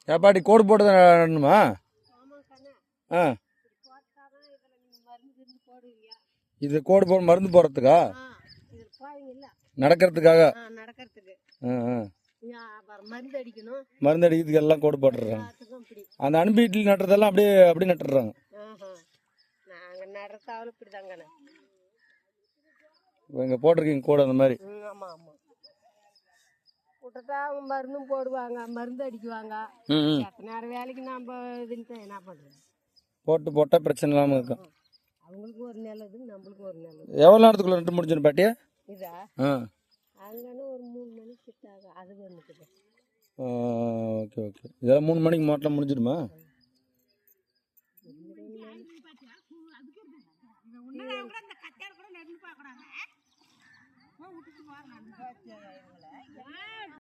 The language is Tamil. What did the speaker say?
ஏப்பாட்டி கோடு போட்டு தான் நடணுமா? ஆ, இது கோடு போட்டு மருந்து போடுறதுக்கா? நடக்கிறதுக்காக? ஆ ஆ, மருந்து அடிக்கணும். மருந்து அடிக்கிறதுக்கு எல்லாம் கோடு போட்டுடுறாங்க. அந்த அனுப்பி இட்லி நட்டுறதெல்லாம் அப்படியே அப்படியே நட்டுடுறாங்க. நாங்கள் நடுறதாவில் இப்படி தாங்கண்ணே. இங்கே போட்டிருக்கீங்க கோடு அந்த மாதிரி. ஆமாம் ஆமாம். விட்டுட்டா அவங்க மருந்தும் போடுவாங்க, மருந்து அடிக்குவாங்க. எத்தனை நேரம் வேலைக்கு நம்ம இதுன்ட்டு என்ன பண்ணுறது? போட்டால் பிரச்சனை இல்லாமல் இருக்கும். அவங்களுக்கு ஒரு நல்லது, நம்மளுக்கு ஒரு நல்லது. எவ்வளோ நேரத்துக்குள்ள நட்டு முடிஞ்சிடும் பாட்டியா? இதா ஆ, அங்கன்னு ஒரு 3 மணிக்கு கிட்டாங்க. அது வந்துக்குது. Okay okay. இதெல்லாம் 3 மணிக்கு மோட்டெலாம் முடிஞ்சிடுமா?